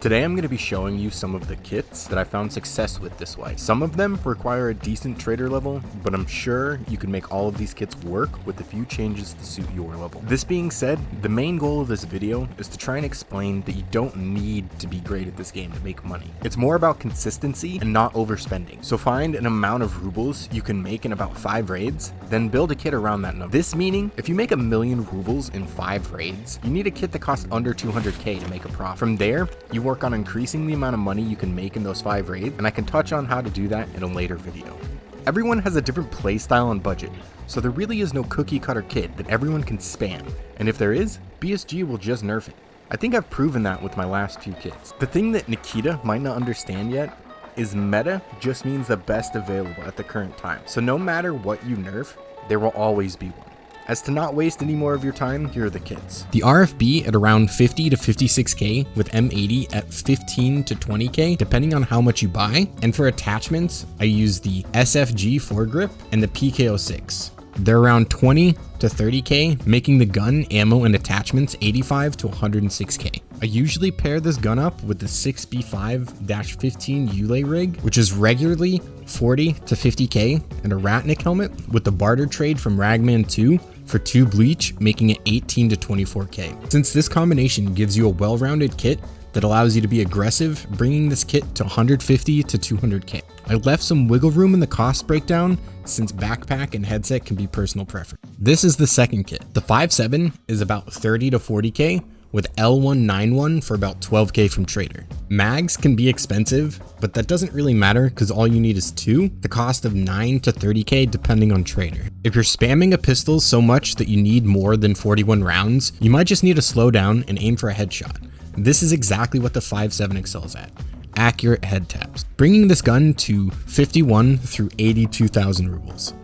Today I'm going to be showing you some of the kits that I found success with this way. Some of them require a decent trader level, but I'm sure you can make all of these kits work with a few changes to suit your level. This being said, the main goal of this video is to try and explain that you don't need to be great at this game to make money. It's more about consistency and not overspending. So find an amount of rubles you can make in about 5 raids, then build a kit around that number. This meaning, if you make 1,000,000 rubles in 5 raids, you need a kit that costs under 200k to make a profit. From there, you work on increasing the amount of money you can make in those 5 raids, and I can touch on how to do that in a later video. Everyone has a different playstyle and budget, so there really is no cookie cutter kit that everyone can spam, and if there is, BSG will just nerf it. I think I've proven that with my last few kits. The thing that Nikita might not understand yet is meta just means the best available at the current time, so no matter what you nerf, there will always be one. As to not waste any more of your time, here are the kits. The RFB at around 50 to 56k with M80 at 15 to 20k depending on how much you buy, and for attachments I use the SFG foregrip and the PK06. They're around 20 to 30k, making the gun, ammo, and attachments 85 to 106k. I usually pair this gun up with the 6B5-15 Ulay rig, which is regularly 40 to 50k, and a Ratnik helmet with the barter trade from Ragman 2 for 2 bleach, making it 18 to 24k. Since this combination gives you a well-rounded kit that allows you to be aggressive, bringing this kit to 150 to 200k. I left some wiggle room in the cost breakdown since backpack and headset can be personal preference. This is the second kit. The 5.7 is about 30 to 40k with L191 for about 12k from trader. Mags can be expensive, but that doesn't really matter because all you need is 2, the cost of 9 to 30k depending on trader. If you're spamming a pistol so much that you need more than 41 rounds, you might just need to slow down and aim for a headshot. This is exactly what the 5.7 excels at. Accurate head taps, bringing this gun to 51 through 82,000 rubles.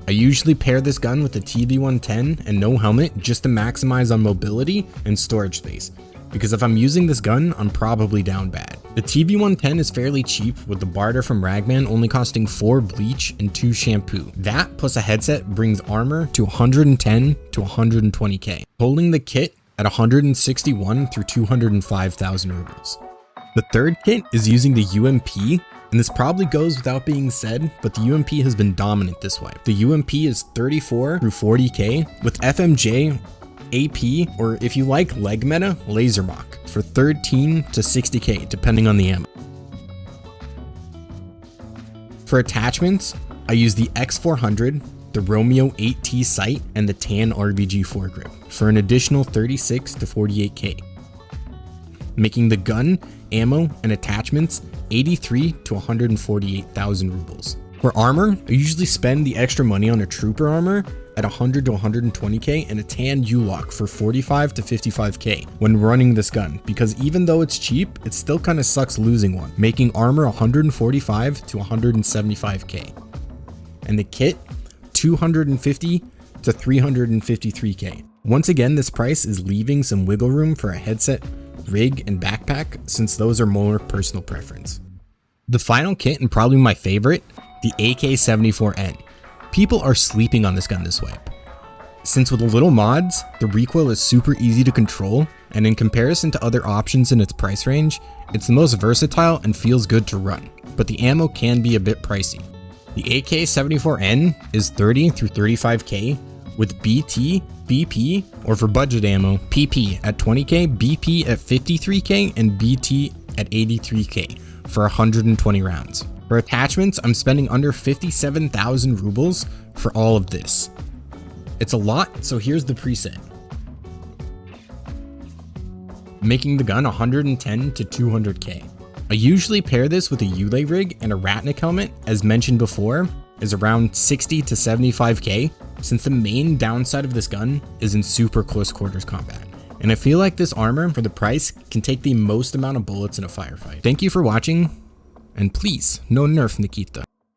I usually pair this gun with the TV110 and no helmet just to maximize on mobility and storage space, because if I'm using this gun, I'm probably down bad. The TV110 is fairly cheap with the barter from Ragman only costing 4 bleach and 2 shampoo. That plus a headset brings armor to 110 to 120k, holding the kit at 161 through 205,000 rubles. The third kit is using the UMP, and this probably goes without being said, but the UMP has been dominant this way. The UMP is 34 through 40k with FMJ, AP, or if you like leg meta, laser mock for 13 to 60k depending on the ammo. For attachments, I use the X400, the Romeo 8T sight, and the Tan RBG foregrip for an additional 36 to 48k, making the gun, ammo, and attachments 83 to 148,000 rubles. For armor, I usually spend the extra money on a trooper armor at 100 to 120k and a tan U-lock for 45 to 55k when running this gun, because even though it's cheap, it still kind of sucks losing one, making armor 145 to 175k. And the kit, 250 to 353k. Once again, this price is leaving some wiggle room for a headset, rig, and backpack, since those are more personal preference. The final kit, and probably my favorite, the AK-74N. People are sleeping on this gun this way, since with little mods, the recoil is super easy to control, and in comparison to other options in its price range, it's the most versatile and feels good to run, but the ammo can be a bit pricey. The AK-74N is 30 through 35k with BT, BP, or for budget ammo, PP at 20k, BP at 53k, and BT at 83k for 120 rounds. For attachments, I'm spending under 57,000 rubles for all of this. It's a lot, so here's the preset. Making the gun 110 to 200k. I usually pair this with a Ulay rig, and a Ratnik helmet, as mentioned before, is around 60 to 75k, since the main downside of this gun is in super close quarters combat. And I feel like this armor, for the price, can take the most amount of bullets in a firefight. Thank you for watching, and please, no nerf Nikita.